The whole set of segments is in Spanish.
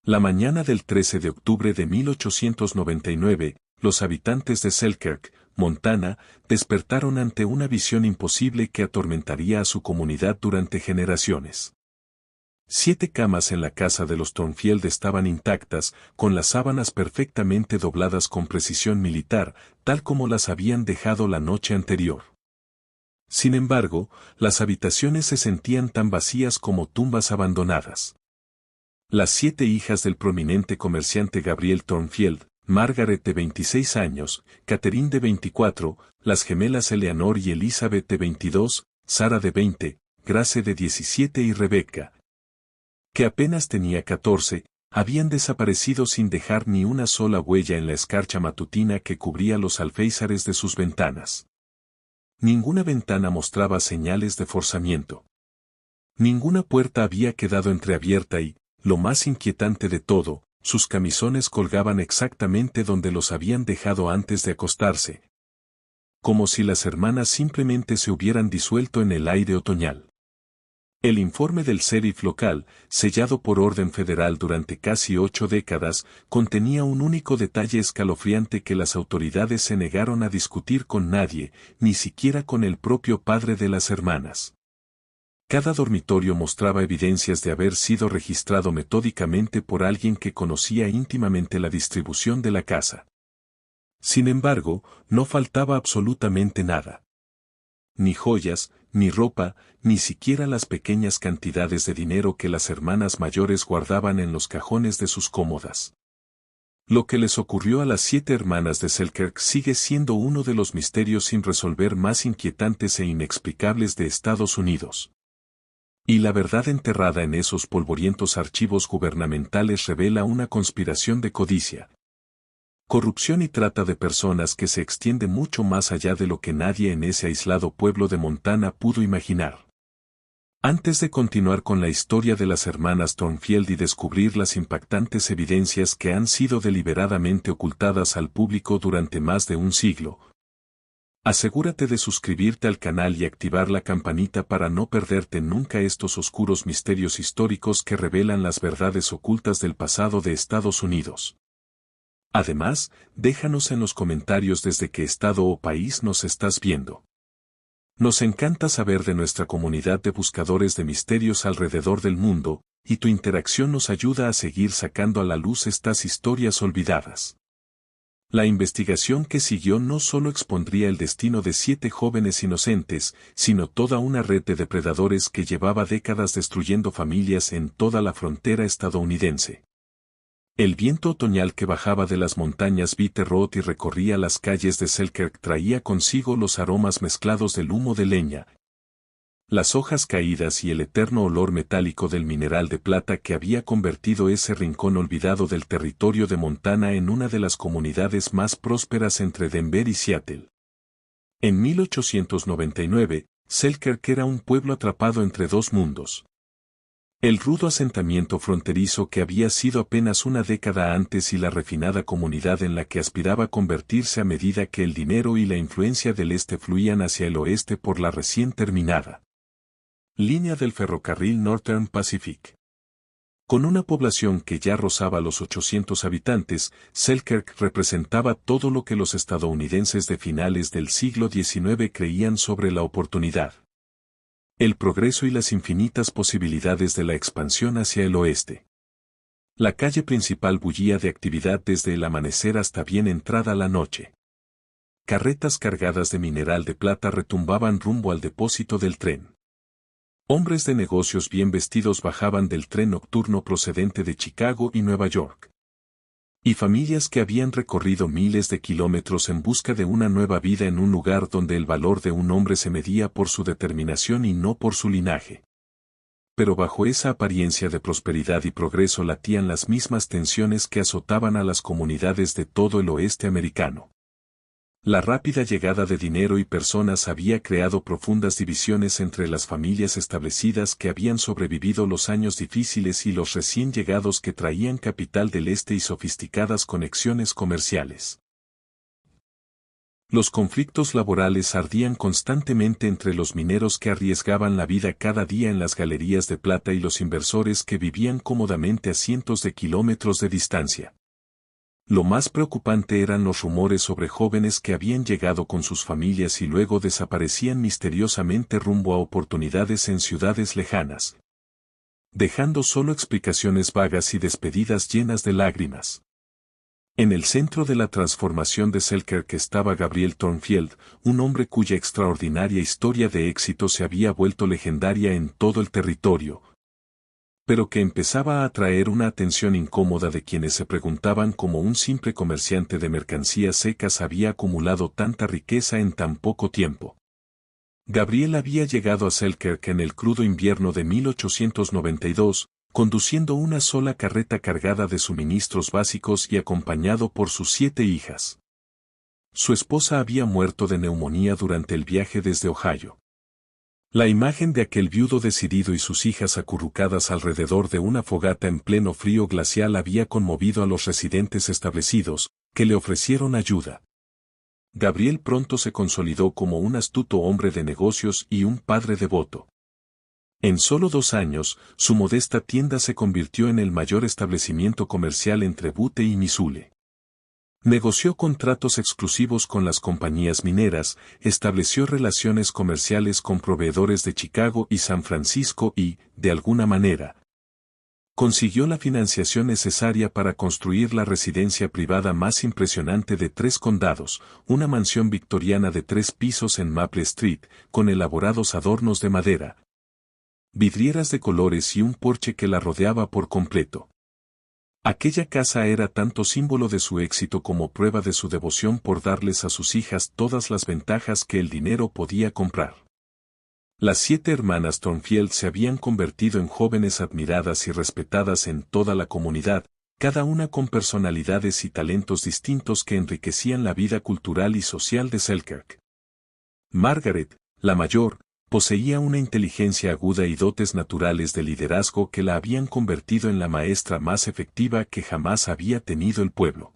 La mañana del 13 de octubre de 1899, los habitantes de Selkirk, Montana, despertaron ante una visión imposible que atormentaría a su comunidad durante generaciones. 7 camas en la casa de los Thornfield estaban intactas, con las sábanas perfectamente dobladas con precisión militar, tal como las habían dejado la noche anterior. Sin embargo, las habitaciones se sentían tan vacías como tumbas abandonadas. Las 7 hijas del prominente comerciante Gabriel Thornfield, Margaret de 26 años, Catherine de 24, las gemelas Eleanor y Elizabeth de 22, Sarah de 20, Grace de 17 y Rebecca, que apenas tenía 14, habían desaparecido sin dejar ni una sola huella en la escarcha matutina que cubría los alféizares de sus ventanas. Ninguna ventana mostraba señales de forzamiento. Ninguna puerta había quedado entreabierta y, lo más inquietante de todo, sus camisones colgaban exactamente donde los habían dejado antes de acostarse. Como si las hermanas simplemente se hubieran disuelto en el aire otoñal. El informe del sheriff local, sellado por orden federal durante casi 8 décadas, contenía un único detalle escalofriante que las autoridades se negaron a discutir con nadie, ni siquiera con el propio padre de las hermanas. Cada dormitorio mostraba evidencias de haber sido registrado metódicamente por alguien que conocía íntimamente la distribución de la casa. Sin embargo, no faltaba absolutamente nada. Ni joyas, ni ropa, ni siquiera las pequeñas cantidades de dinero que las hermanas mayores guardaban en los cajones de sus cómodas. Lo que les ocurrió a las 7 hermanas de Selkirk sigue siendo uno de los misterios sin resolver más inquietantes e inexplicables de Estados Unidos. Y la verdad enterrada en esos polvorientos archivos gubernamentales revela una conspiración de codicia, corrupción y trata de personas que se extiende mucho más allá de lo que nadie en ese aislado pueblo de Montana pudo imaginar. Antes de continuar con la historia de las hermanas Thornfield y descubrir las impactantes evidencias que han sido deliberadamente ocultadas al público durante más de un siglo, asegúrate de suscribirte al canal y activar la campanita para no perderte nunca estos oscuros misterios históricos que revelan las verdades ocultas del pasado de Estados Unidos. Además, déjanos en los comentarios desde qué estado o país nos estás viendo. Nos encanta saber de nuestra comunidad de buscadores de misterios alrededor del mundo, y tu interacción nos ayuda a seguir sacando a la luz estas historias olvidadas. La investigación que siguió no solo expondría el destino de 7 jóvenes inocentes, sino toda una red de depredadores que llevaba décadas destruyendo familias en toda la frontera estadounidense. El viento otoñal que bajaba de las montañas Bitter Road y recorría las calles de Selkirk traía consigo los aromas mezclados del humo de leña, las hojas caídas y el eterno olor metálico del mineral de plata que había convertido ese rincón olvidado del territorio de Montana en una de las comunidades más prósperas entre Denver y Seattle. En 1899, Selkirk era un pueblo atrapado entre dos mundos. El rudo asentamiento fronterizo que había sido apenas una década antes y la refinada comunidad en la que aspiraba a convertirse a medida que el dinero y la influencia del este fluían hacia el oeste por la recién terminada línea del ferrocarril Northern Pacific. Con una población que ya rozaba los 800 habitantes, Selkirk representaba todo lo que los estadounidenses de finales del siglo XIX creían sobre la oportunidad, el progreso y las infinitas posibilidades de la expansión hacia el oeste. La calle principal bullía de actividad desde el amanecer hasta bien entrada la noche. Carretas cargadas de mineral de plata retumbaban rumbo al depósito del tren. Hombres de negocios bien vestidos bajaban del tren nocturno procedente de Chicago y Nueva York. Y familias que habían recorrido miles de kilómetros en busca de una nueva vida en un lugar donde el valor de un hombre se medía por su determinación y no por su linaje. Pero bajo esa apariencia de prosperidad y progreso latían las mismas tensiones que azotaban a las comunidades de todo el oeste americano. La rápida llegada de dinero y personas había creado profundas divisiones entre las familias establecidas que habían sobrevivido los años difíciles y los recién llegados que traían capital del este y sofisticadas conexiones comerciales. Los conflictos laborales ardían constantemente entre los mineros que arriesgaban la vida cada día en las galerías de plata y los inversores que vivían cómodamente a cientos de kilómetros de distancia. Lo más preocupante eran los rumores sobre jóvenes que habían llegado con sus familias y luego desaparecían misteriosamente rumbo a oportunidades en ciudades lejanas, dejando solo explicaciones vagas y despedidas llenas de lágrimas. En el centro de la transformación de Selkirk estaba Gabriel Thornfield, un hombre cuya extraordinaria historia de éxito se había vuelto legendaria en todo el territorio, pero que empezaba a atraer una atención incómoda de quienes se preguntaban cómo un simple comerciante de mercancías secas había acumulado tanta riqueza en tan poco tiempo. Gabriel había llegado a Selkirk en el crudo invierno de 1892, conduciendo una sola carreta cargada de suministros básicos y acompañado por sus 7 hijas. Su esposa había muerto de neumonía durante el viaje desde Ohio. La imagen de aquel viudo decidido y sus hijas acurrucadas alrededor de una fogata en pleno frío glacial había conmovido a los residentes establecidos, que le ofrecieron ayuda. Gabriel pronto se consolidó como un astuto hombre de negocios y un padre devoto. En solo 2 años, su modesta tienda se convirtió en el mayor establecimiento comercial entre Butte y Missoula. Negoció contratos exclusivos con las compañías mineras, estableció relaciones comerciales con proveedores de Chicago y San Francisco y, de alguna manera, consiguió la financiación necesaria para construir la residencia privada más impresionante de 3 condados, una mansión victoriana de 3 pisos en Maple Street, con elaborados adornos de madera, vidrieras de colores y un porche que la rodeaba por completo. Aquella casa era tanto símbolo de su éxito como prueba de su devoción por darles a sus hijas todas las ventajas que el dinero podía comprar. Las 7 hermanas Thornfield se habían convertido en jóvenes admiradas y respetadas en toda la comunidad, cada una con personalidades y talentos distintos que enriquecían la vida cultural y social de Selkirk. Margaret, la mayor, poseía una inteligencia aguda y dotes naturales de liderazgo que la habían convertido en la maestra más efectiva que jamás había tenido el pueblo.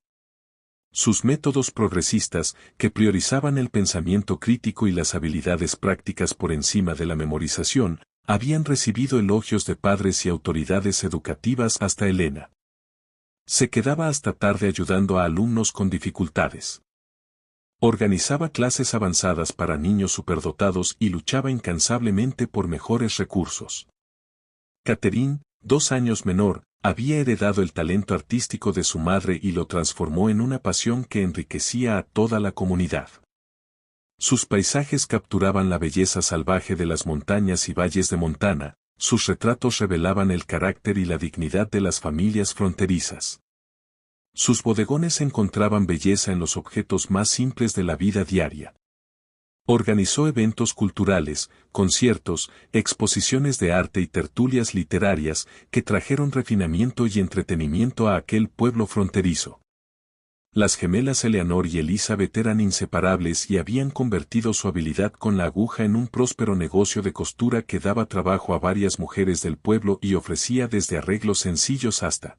Sus métodos progresistas, que priorizaban el pensamiento crítico y las habilidades prácticas por encima de la memorización, habían recibido elogios de padres y autoridades educativas hasta Elena. Se quedaba hasta tarde ayudando a alumnos con dificultades. Organizaba clases avanzadas para niños superdotados y luchaba incansablemente por mejores recursos. Catherine, 2 años menor, había heredado el talento artístico de su madre y lo transformó en una pasión que enriquecía a toda la comunidad. Sus paisajes capturaban la belleza salvaje de las montañas y valles de Montana, sus retratos revelaban el carácter y la dignidad de las familias fronterizas. Sus bodegones encontraban belleza en los objetos más simples de la vida diaria. Organizó eventos culturales, conciertos, exposiciones de arte y tertulias literarias que trajeron refinamiento y entretenimiento a aquel pueblo fronterizo. Las gemelas Eleanor y Elizabeth eran inseparables y habían convertido su habilidad con la aguja en un próspero negocio de costura que daba trabajo a varias mujeres del pueblo y ofrecía desde arreglos sencillos hasta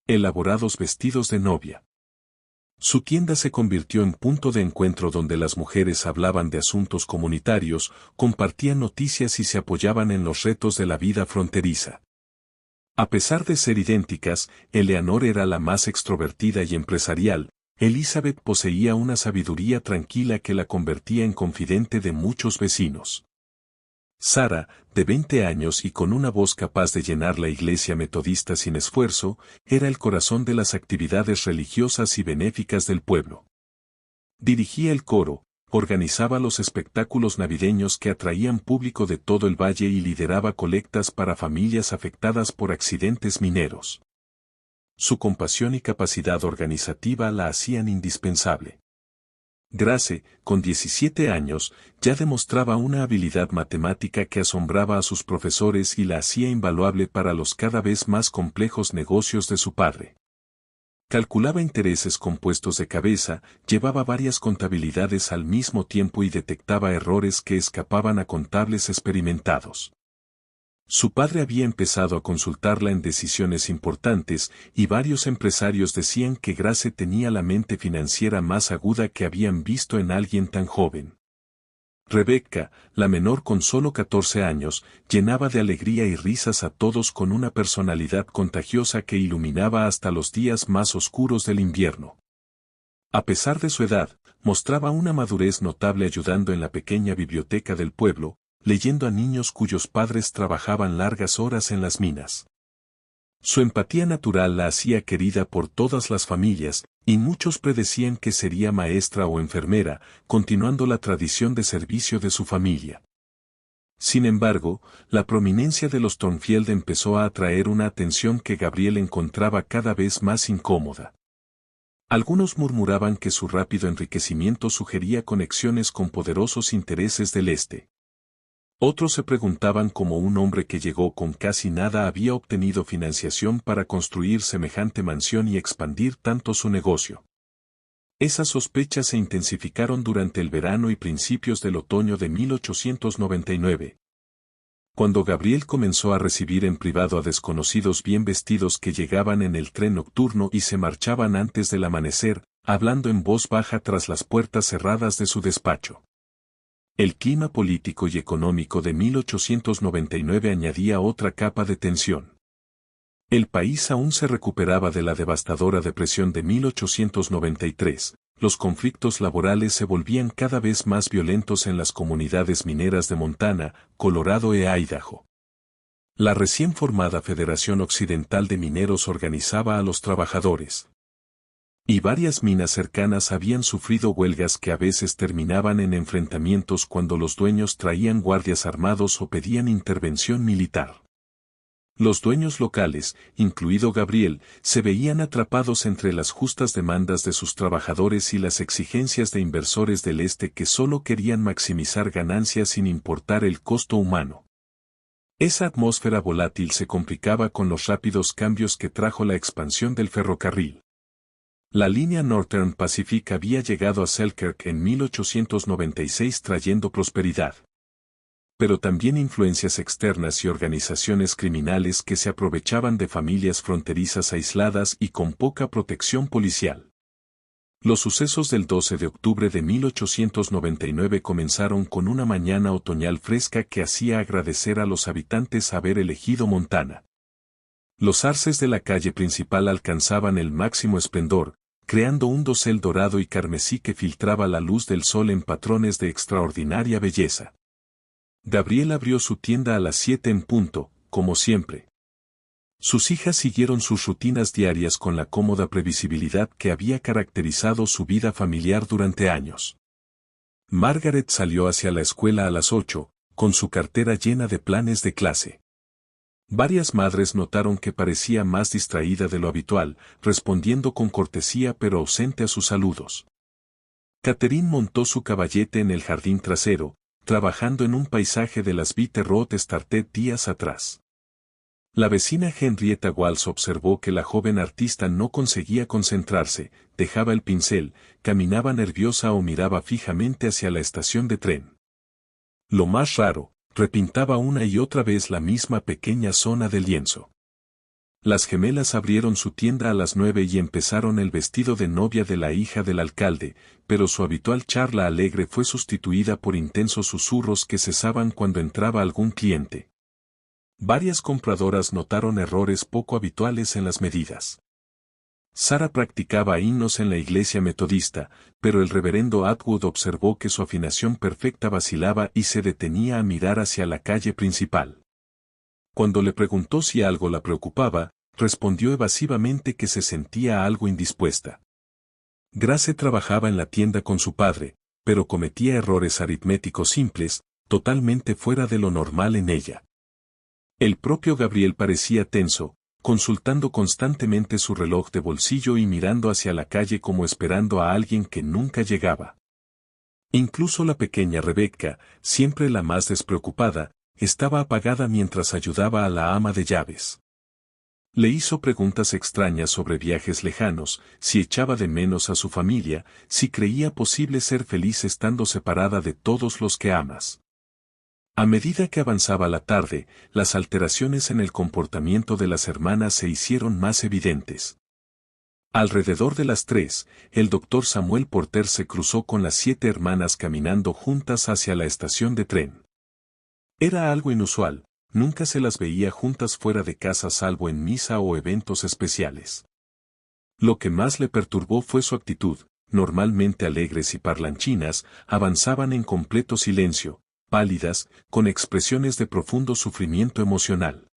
elaborados vestidos de novia. Su tienda se convirtió en punto de encuentro donde las mujeres hablaban de asuntos comunitarios, compartían noticias y se apoyaban en los retos de la vida fronteriza. A pesar de ser idénticas, Eleanor era la más extrovertida y empresarial, Elizabeth poseía una sabiduría tranquila que la convertía en confidente de muchos vecinos. Sarah, de 20 años y con una voz capaz de llenar la iglesia metodista sin esfuerzo, era el corazón de las actividades religiosas y benéficas del pueblo. Dirigía el coro, organizaba los espectáculos navideños que atraían público de todo el valle y lideraba colectas para familias afectadas por accidentes mineros. Su compasión y capacidad organizativa la hacían indispensable. Grace, con 17 años, ya demostraba una habilidad matemática que asombraba a sus profesores y la hacía invaluable para los cada vez más complejos negocios de su padre. Calculaba intereses compuestos de cabeza, llevaba varias contabilidades al mismo tiempo y detectaba errores que escapaban a contables experimentados. Su padre había empezado a consultarla en decisiones importantes y varios empresarios decían que Grace tenía la mente financiera más aguda que habían visto en alguien tan joven. Rebecca, la menor con solo 14 años, llenaba de alegría y risas a todos con una personalidad contagiosa que iluminaba hasta los días más oscuros del invierno. A pesar de su edad, mostraba una madurez notable ayudando en la pequeña biblioteca del pueblo, leyendo a niños cuyos padres trabajaban largas horas en las minas. Su empatía natural la hacía querida por todas las familias, y muchos predecían que sería maestra o enfermera, continuando la tradición de servicio de su familia. Sin embargo, la prominencia de los Thornfield empezó a atraer una atención que Gabriel encontraba cada vez más incómoda. Algunos murmuraban que su rápido enriquecimiento sugería conexiones con poderosos intereses del este. Otros se preguntaban cómo un hombre que llegó con casi nada había obtenido financiación para construir semejante mansión y expandir tanto su negocio. Esas sospechas se intensificaron durante el verano y principios del otoño de 1899. Cuando Gabriel comenzó a recibir en privado a desconocidos bien vestidos que llegaban en el tren nocturno y se marchaban antes del amanecer, hablando en voz baja tras las puertas cerradas de su despacho. El clima político y económico de 1899 añadía otra capa de tensión. El país aún se recuperaba de la devastadora depresión de 1893, los conflictos laborales se volvían cada vez más violentos en las comunidades mineras de Montana, Colorado e Idaho. La recién formada Federación Occidental de Mineros organizaba a los trabajadores. Y varias minas cercanas habían sufrido huelgas que a veces terminaban en enfrentamientos cuando los dueños traían guardias armados o pedían intervención militar. Los dueños locales, incluido Gabriel, se veían atrapados entre las justas demandas de sus trabajadores y las exigencias de inversores del este que solo querían maximizar ganancias sin importar el costo humano. Esa atmósfera volátil se complicaba con los rápidos cambios que trajo la expansión del ferrocarril. La línea Northern Pacific había llegado a Selkirk en 1896 trayendo prosperidad. Pero también influencias externas y organizaciones criminales que se aprovechaban de familias fronterizas aisladas y con poca protección policial. Los sucesos del 12 de octubre de 1899 comenzaron con una mañana otoñal fresca que hacía agradecer a los habitantes haber elegido Montana. Los arces de la calle principal alcanzaban el máximo esplendor, creando un dosel dorado y carmesí que filtraba la luz del sol en patrones de extraordinaria belleza. Gabriel abrió su tienda a las 7 en punto, como siempre. Sus hijas siguieron sus rutinas diarias con la cómoda previsibilidad que había caracterizado su vida familiar durante años. Margaret salió hacia la escuela a las 8, con su cartera llena de planes de clase. Varias madres notaron que parecía más distraída de lo habitual, respondiendo con cortesía pero ausente a sus saludos. Catherine montó su caballete en el jardín trasero, trabajando en un paisaje de las Bitter Road Started días atrás. La vecina Henrietta Walsh observó que la joven artista no conseguía concentrarse, dejaba el pincel, caminaba nerviosa o miraba fijamente hacia la estación de tren. Lo más raro, repintaba una y otra vez la misma pequeña zona del lienzo. Las gemelas abrieron su tienda a las 9 y empezaron el vestido de novia de la hija del alcalde, pero su habitual charla alegre fue sustituida por intensos susurros que cesaban cuando entraba algún cliente. Varias compradoras notaron errores poco habituales en las medidas. Sara practicaba himnos en la iglesia metodista, pero el reverendo Atwood observó que su afinación perfecta vacilaba y se detenía a mirar hacia la calle principal. Cuando le preguntó si algo la preocupaba, respondió evasivamente que se sentía algo indispuesta. Grace trabajaba en la tienda con su padre, pero cometía errores aritméticos simples, totalmente fuera de lo normal en ella. El propio Gabriel parecía tenso, consultando constantemente su reloj de bolsillo y mirando hacia la calle como esperando a alguien que nunca llegaba. Incluso la pequeña Rebecca, siempre la más despreocupada, estaba apagada mientras ayudaba a la ama de llaves. Le hizo preguntas extrañas sobre viajes lejanos, si echaba de menos a su familia, si creía posible ser feliz estando separada de todos los que amas. A medida que avanzaba la tarde, las alteraciones en el comportamiento de las hermanas se hicieron más evidentes. Alrededor de las 3, el doctor Samuel Porter se cruzó con las 7 hermanas caminando juntas hacia la estación de tren. Era algo inusual, nunca se las veía juntas fuera de casa salvo en misa o eventos especiales. Lo que más le perturbó fue su actitud. Normalmente alegres y parlanchinas, avanzaban en completo silencio, pálidas, con expresiones de profundo sufrimiento emocional.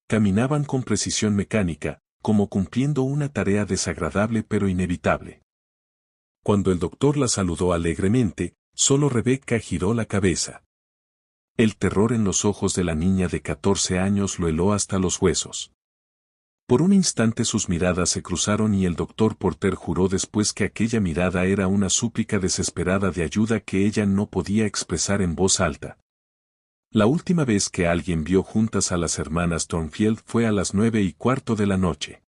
Caminaban con precisión mecánica, como cumpliendo una tarea desagradable pero inevitable. Cuando el doctor la saludó alegremente, solo Rebecca giró la cabeza. El terror en los ojos de la niña de 14 años lo heló hasta los huesos. Por un instante sus miradas se cruzaron y el doctor Porter juró después que aquella mirada era una súplica desesperada de ayuda que ella no podía expresar en voz alta. La última vez que alguien vio juntas a las hermanas Thornfield fue a las 9:15 de la noche.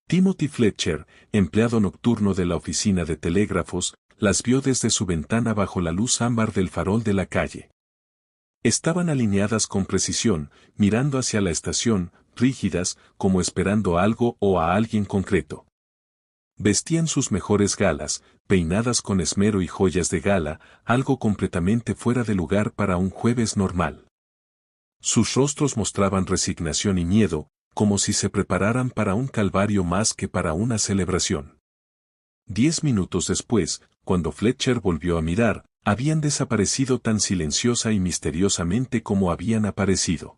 Timothy Fletcher, empleado nocturno de la oficina de telégrafos, las vio desde su ventana bajo la luz ámbar del farol de la calle. Estaban alineadas con precisión, mirando hacia la estación, rígidas, como esperando algo o a alguien concreto. Vestían sus mejores galas, peinadas con esmero y joyas de gala, algo completamente fuera de lugar para un jueves normal. Sus rostros mostraban resignación y miedo, como si se prepararan para un calvario más que para una celebración. 10 minutos después, cuando Fletcher volvió a mirar, habían desaparecido tan silenciosa y misteriosamente como habían aparecido.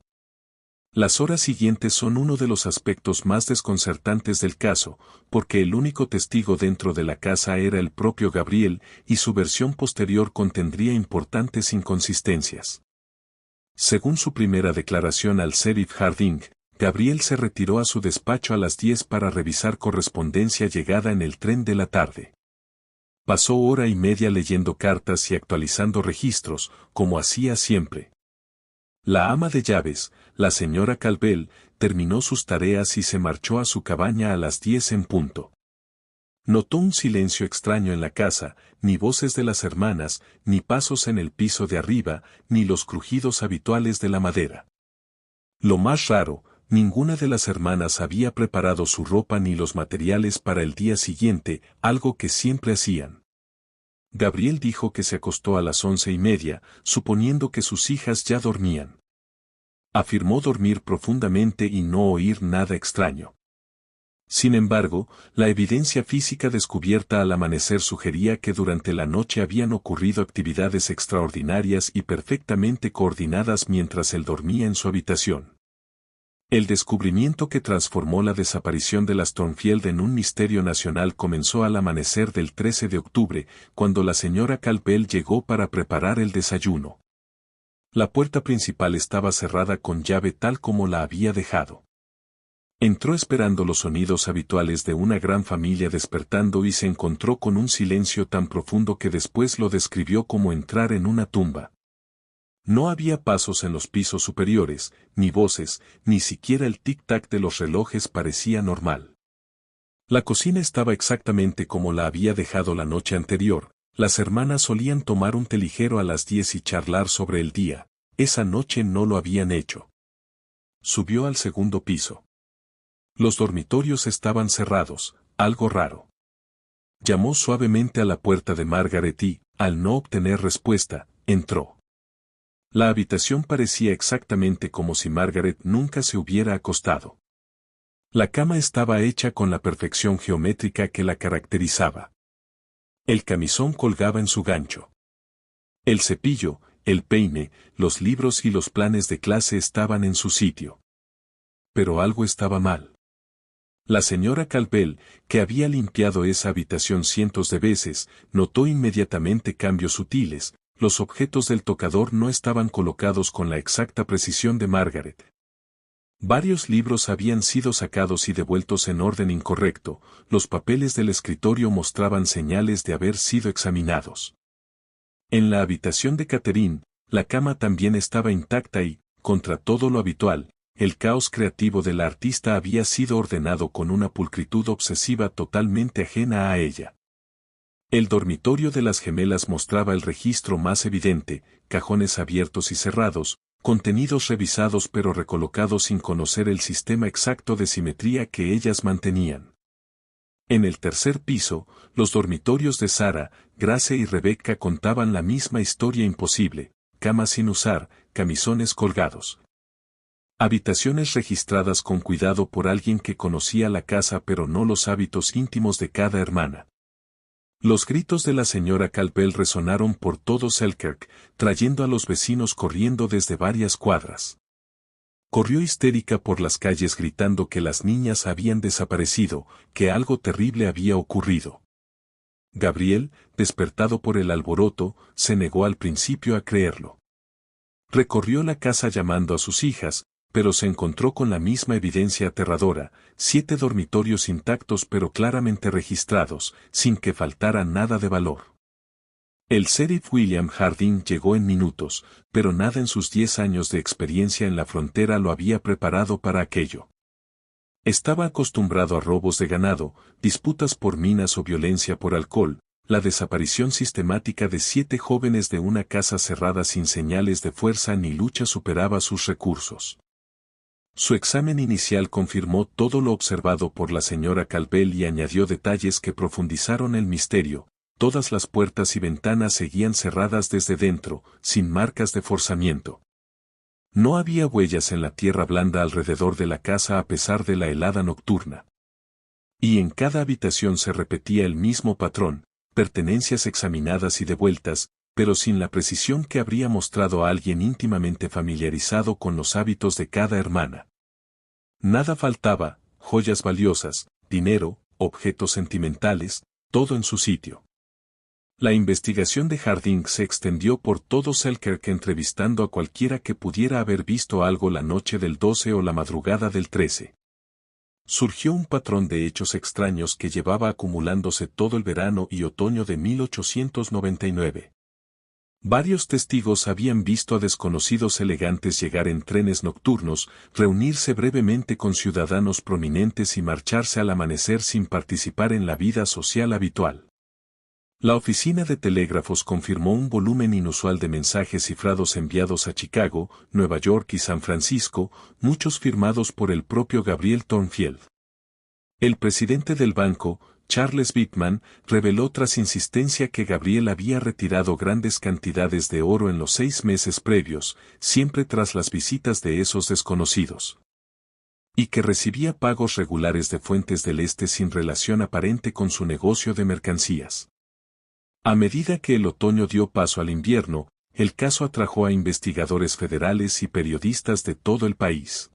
Las horas siguientes son uno de los aspectos más desconcertantes del caso, porque el único testigo dentro de la casa era el propio Gabriel, y su versión posterior contendría importantes inconsistencias. Según su primera declaración al sheriff Harding, Gabriel se retiró a su despacho a las 10 para revisar correspondencia llegada en el tren de la tarde. Pasó hora y media leyendo cartas y actualizando registros, como hacía siempre. La ama de llaves, la señora Calvel, terminó sus tareas y se marchó a su cabaña a las 10 en punto. Notó un silencio extraño en la casa, ni voces de las hermanas, ni pasos en el piso de arriba, ni los crujidos habituales de la madera. Lo más raro, ninguna de las hermanas había preparado su ropa ni los materiales para el día siguiente, algo que siempre hacían. Gabriel dijo que se acostó a las 11:30, suponiendo que sus hijas ya dormían. Afirmó dormir profundamente y no oír nada extraño. Sin embargo, la evidencia física descubierta al amanecer sugería que durante la noche habían ocurrido actividades extraordinarias y perfectamente coordinadas mientras él dormía en su habitación. El descubrimiento que transformó la desaparición de las Thornfield en un misterio nacional comenzó al amanecer del 13 de octubre, cuando la señora Calvel llegó para preparar el desayuno. La puerta principal estaba cerrada con llave tal como la había dejado. Entró esperando los sonidos habituales de una gran familia despertando y se encontró con un silencio tan profundo que después lo describió como entrar en una tumba. No había pasos en los pisos superiores, ni voces, ni siquiera el tic-tac de los relojes parecía normal. La cocina estaba exactamente como la había dejado la noche anterior. Las hermanas solían tomar un té ligero a las 10 y charlar sobre el día. Esa noche no lo habían hecho. Subió al segundo piso. Los dormitorios estaban cerrados, algo raro. Llamó suavemente a la puerta de Margaret y, al no obtener respuesta, entró. La habitación parecía exactamente como si Margaret nunca se hubiera acostado. La cama estaba hecha con la perfección geométrica que la caracterizaba. El camisón colgaba en su gancho. El cepillo, el peine, los libros y los planes de clase estaban en su sitio. Pero algo estaba mal. La señora Calvel, que había limpiado esa habitación cientos de veces, notó inmediatamente cambios sutiles. Los objetos del tocador no estaban colocados con la exacta precisión de Margaret. Varios libros habían sido sacados y devueltos en orden incorrecto, los papeles del escritorio mostraban señales de haber sido examinados. En la habitación de Catherine, la cama también estaba intacta y, contra todo lo habitual, el caos creativo de la artista había sido ordenado con una pulcritud obsesiva totalmente ajena a ella. El dormitorio de las gemelas mostraba el registro más evidente, cajones abiertos y cerrados, contenidos revisados pero recolocados sin conocer el sistema exacto de simetría que ellas mantenían. En el tercer piso, los dormitorios de Sara, Grace y Rebecca contaban la misma historia imposible, camas sin usar, camisones colgados. Habitaciones registradas con cuidado por alguien que conocía la casa pero no los hábitos íntimos de cada hermana. Los gritos de la señora Calpel resonaron por todo Selkirk, trayendo a los vecinos corriendo desde varias cuadras. Corrió histérica por las calles gritando que las niñas habían desaparecido, que algo terrible había ocurrido. Gabriel, despertado por el alboroto, se negó al principio a creerlo. Recorrió la casa llamando a sus hijas, pero se encontró con la misma evidencia aterradora, 7 dormitorios intactos pero claramente registrados, sin que faltara nada de valor. El sheriff William Harding llegó en minutos, pero nada en sus 10 años de experiencia en la frontera lo había preparado para aquello. Estaba acostumbrado a robos de ganado, disputas por minas o violencia por alcohol, la desaparición sistemática de 7 jóvenes de una casa cerrada sin señales de fuerza ni lucha superaba sus recursos. Su examen inicial confirmó todo lo observado por la señora Calpel y añadió detalles que profundizaron el misterio. Todas las puertas y ventanas seguían cerradas desde dentro, sin marcas de forzamiento. No había huellas en la tierra blanda alrededor de la casa a pesar de la helada nocturna. Y en cada habitación se repetía el mismo patrón, pertenencias examinadas y devueltas, pero sin la precisión que habría mostrado a alguien íntimamente familiarizado con los hábitos de cada hermana. Nada faltaba, joyas valiosas, dinero, objetos sentimentales, todo en su sitio. La investigación de Harding se extendió por todo Selkirk entrevistando a cualquiera que pudiera haber visto algo la noche del 12 o la madrugada del 13. Surgió un patrón de hechos extraños que llevaba acumulándose todo el verano y otoño de 1899. Varios testigos habían visto a desconocidos elegantes llegar en trenes nocturnos, reunirse brevemente con ciudadanos prominentes y marcharse al amanecer sin participar en la vida social habitual. La oficina de telégrafos confirmó un volumen inusual de mensajes cifrados enviados a Chicago, Nueva York y San Francisco, muchos firmados por el propio Gabriel Thornfield. El presidente del banco, Charles Bittman, reveló tras insistencia que Gabriel había retirado grandes cantidades de oro en los 6 meses previos, siempre tras las visitas de esos desconocidos. Y que recibía pagos regulares de fuentes del este sin relación aparente con su negocio de mercancías. A medida que el otoño dio paso al invierno, el caso atrajo a investigadores federales y periodistas de todo el país.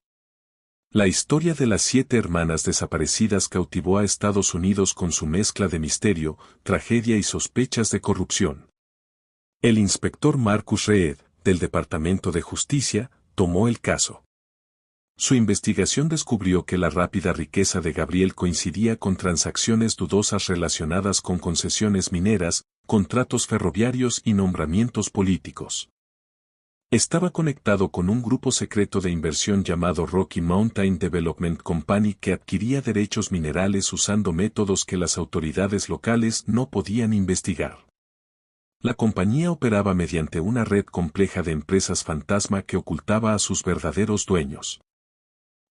La historia de las 7 hermanas desaparecidas cautivó a Estados Unidos con su mezcla de misterio, tragedia y sospechas de corrupción. El inspector Marcus Reed, del Departamento de Justicia, tomó el caso. Su investigación descubrió que la rápida riqueza de Gabriel coincidía con transacciones dudosas relacionadas con concesiones mineras, contratos ferroviarios y nombramientos políticos. Estaba conectado con un grupo secreto de inversión llamado Rocky Mountain Development Company que adquiría derechos minerales usando métodos que las autoridades locales no podían investigar. La compañía operaba mediante una red compleja de empresas fantasma que ocultaba a sus verdaderos dueños.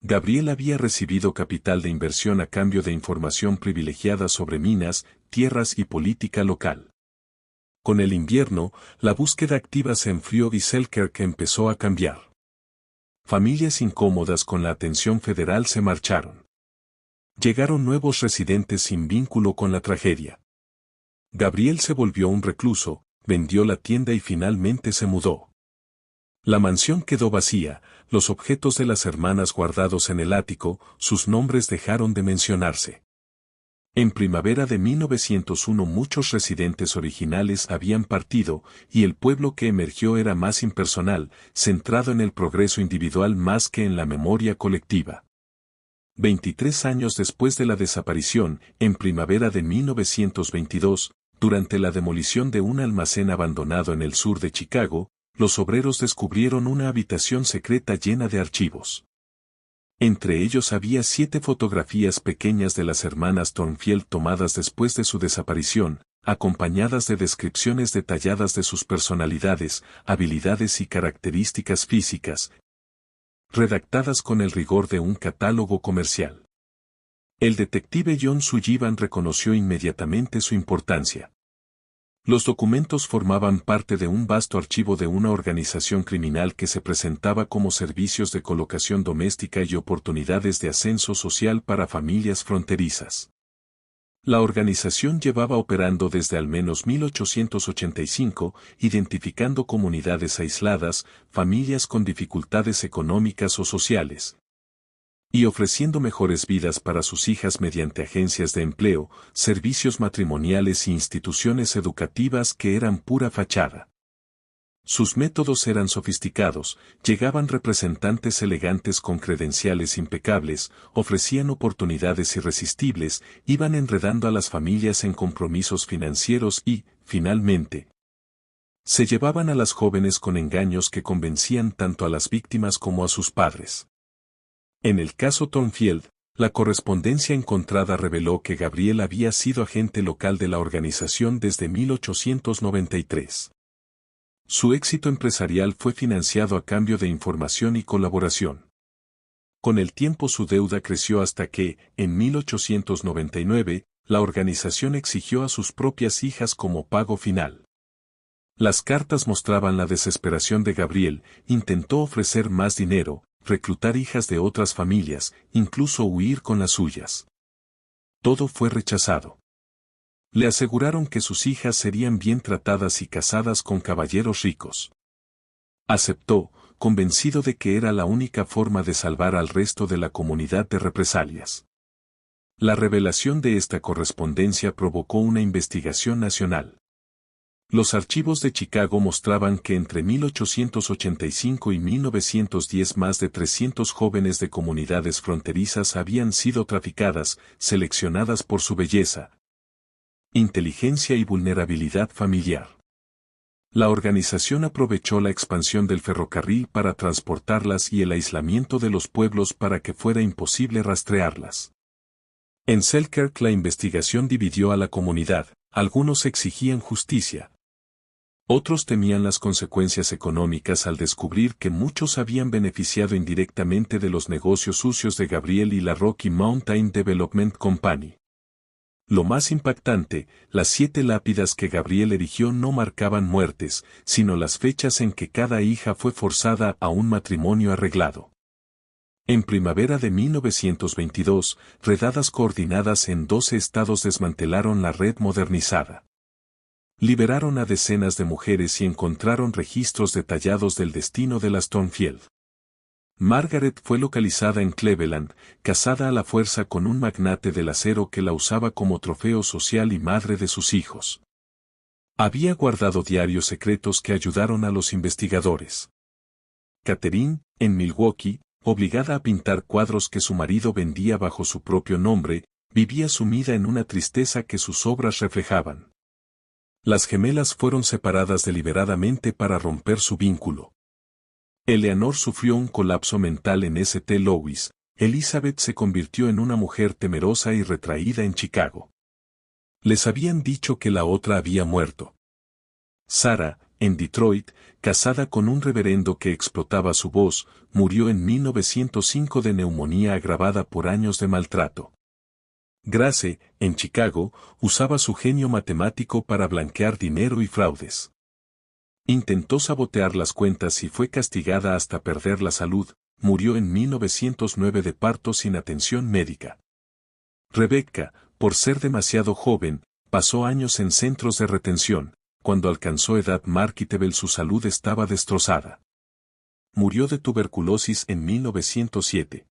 Gabriel había recibido capital de inversión a cambio de información privilegiada sobre minas, tierras y política local. Con el invierno, la búsqueda activa se enfrió y Selkirk empezó a cambiar. Familias incómodas con la atención federal se marcharon. Llegaron nuevos residentes sin vínculo con la tragedia. Gabriel se volvió un recluso, vendió la tienda y finalmente se mudó. La mansión quedó vacía, los objetos de las hermanas guardados en el ático, sus nombres dejaron de mencionarse. En primavera de 1901 muchos residentes originales habían partido, y el pueblo que emergió era más impersonal, centrado en el progreso individual más que en la memoria colectiva. 23 años después de la desaparición, en primavera de 1922, durante la demolición de un almacén abandonado en el sur de Chicago, los obreros descubrieron una habitación secreta llena de archivos. Entre ellos había 7 fotografías pequeñas de las hermanas Thornfield tomadas después de su desaparición, acompañadas de descripciones detalladas de sus personalidades, habilidades y características físicas, redactadas con el rigor de un catálogo comercial. El detective John Sullivan reconoció inmediatamente su importancia. Los documentos formaban parte de un vasto archivo de una organización criminal que se presentaba como servicios de colocación doméstica y oportunidades de ascenso social para familias fronterizas. La organización llevaba operando desde al menos 1885, identificando comunidades aisladas, familias con dificultades económicas o sociales, y ofreciendo mejores vidas para sus hijas mediante agencias de empleo, servicios matrimoniales e instituciones educativas que eran pura fachada. Sus métodos eran sofisticados, llegaban representantes elegantes con credenciales impecables, ofrecían oportunidades irresistibles, iban enredando a las familias en compromisos financieros y, finalmente, se llevaban a las jóvenes con engaños que convencían tanto a las víctimas como a sus padres. En el caso Thornfield, la correspondencia encontrada reveló que Gabriel había sido agente local de la organización desde 1893. Su éxito empresarial fue financiado a cambio de información y colaboración. Con el tiempo su deuda creció hasta que, en 1899, la organización exigió a sus propias hijas como pago final. Las cartas mostraban la desesperación de Gabriel, intentó ofrecer más dinero, reclutar hijas de otras familias, incluso huir con las suyas. Todo fue rechazado. Le aseguraron que sus hijas serían bien tratadas y casadas con caballeros ricos. Aceptó, convencido de que era la única forma de salvar al resto de la comunidad de represalias. La revelación de esta correspondencia provocó una investigación nacional. Los archivos de Chicago mostraban que entre 1885 y 1910 más de 300 jóvenes de comunidades fronterizas habían sido traficadas, seleccionadas por su belleza, inteligencia y vulnerabilidad familiar. La organización aprovechó la expansión del ferrocarril para transportarlas y el aislamiento de los pueblos para que fuera imposible rastrearlas. En Selkirk la investigación dividió a la comunidad, algunos exigían justicia. Otros temían las consecuencias económicas al descubrir que muchos habían beneficiado indirectamente de los negocios sucios de Gabriel y la Rocky Mountain Development Company. Lo más impactante, las 7 lápidas que Gabriel erigió no marcaban muertes, sino las fechas en que cada hija fue forzada a un matrimonio arreglado. En primavera de 1922, redadas coordinadas en 12 estados desmantelaron la red modernizada. Liberaron a decenas de mujeres y encontraron registros detallados del destino de las Thornfield. Margaret fue localizada en Cleveland, casada a la fuerza con un magnate del acero que la usaba como trofeo social y madre de sus hijos. Había guardado diarios secretos que ayudaron a los investigadores. Catherine, en Milwaukee, obligada a pintar cuadros que su marido vendía bajo su propio nombre, vivía sumida en una tristeza que sus obras reflejaban. Las gemelas fueron separadas deliberadamente para romper su vínculo. Eleanor sufrió un colapso mental en St. Louis, Elizabeth se convirtió en una mujer temerosa y retraída en Chicago. Les habían dicho que la otra había muerto. Sarah, en Detroit, casada con un reverendo que explotaba su voz, murió en 1905 de neumonía agravada por años de maltrato. Grace, en Chicago, usaba su genio matemático para blanquear dinero y fraudes. Intentó sabotear las cuentas y fue castigada hasta perder la salud, murió en 1909 de parto sin atención médica. Rebecca, por ser demasiado joven, pasó años en centros de retención, cuando alcanzó edad marketable su salud estaba destrozada. Murió de tuberculosis en 1907.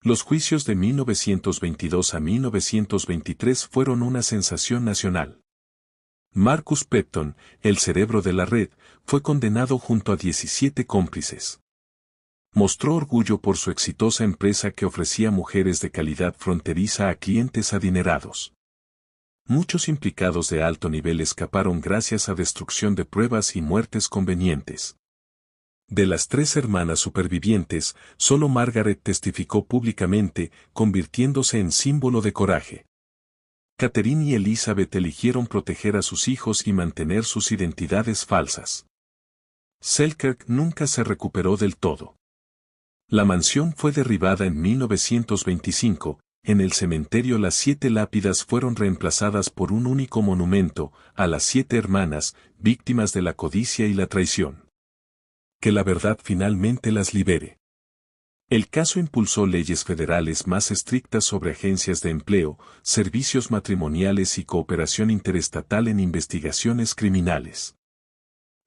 Los juicios de 1922 a 1923 fueron una sensación nacional. Marcus Pepton, el cerebro de la red, fue condenado junto a 17 cómplices. Mostró orgullo por su exitosa empresa que ofrecía mujeres de calidad fronteriza a clientes adinerados. Muchos implicados de alto nivel escaparon gracias a destrucción de pruebas y muertes convenientes. De las 3 hermanas supervivientes, solo Margaret testificó públicamente, convirtiéndose en símbolo de coraje. Catherine y Elizabeth eligieron proteger a sus hijos y mantener sus identidades falsas. Selkirk nunca se recuperó del todo. La mansión fue derribada en 1925, en el cementerio las 7 lápidas fueron reemplazadas por un único monumento, a las 7 hermanas, víctimas de la codicia y la traición. Que la verdad finalmente las libere. El caso impulsó leyes federales más estrictas sobre agencias de empleo, servicios matrimoniales y cooperación interestatal en investigaciones criminales.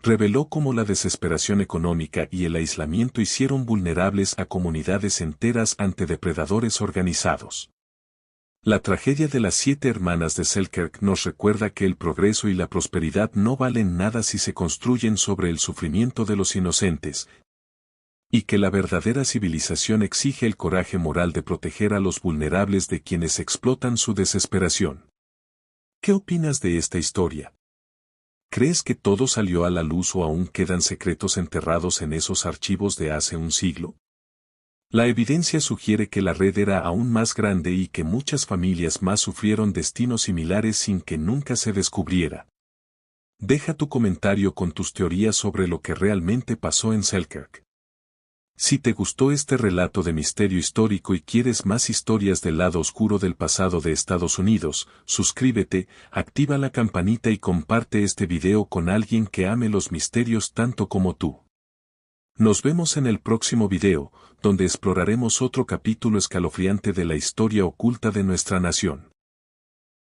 Reveló cómo la desesperación económica y el aislamiento hicieron vulnerables a comunidades enteras ante depredadores organizados. La tragedia de las 7 hermanas de Selkirk nos recuerda que el progreso y la prosperidad no valen nada si se construyen sobre el sufrimiento de los inocentes, y que la verdadera civilización exige el coraje moral de proteger a los vulnerables de quienes explotan su desesperación. ¿Qué opinas de esta historia? ¿Crees que todo salió a la luz o aún quedan secretos enterrados en esos archivos de hace un siglo? La evidencia sugiere que la red era aún más grande y que muchas familias más sufrieron destinos similares sin que nunca se descubriera. Deja tu comentario con tus teorías sobre lo que realmente pasó en Selkirk. Si te gustó este relato de misterio histórico y quieres más historias del lado oscuro del pasado de Estados Unidos, suscríbete, activa la campanita y comparte este video con alguien que ame los misterios tanto como tú. Nos vemos en el próximo video, donde exploraremos otro capítulo escalofriante de la historia oculta de nuestra nación.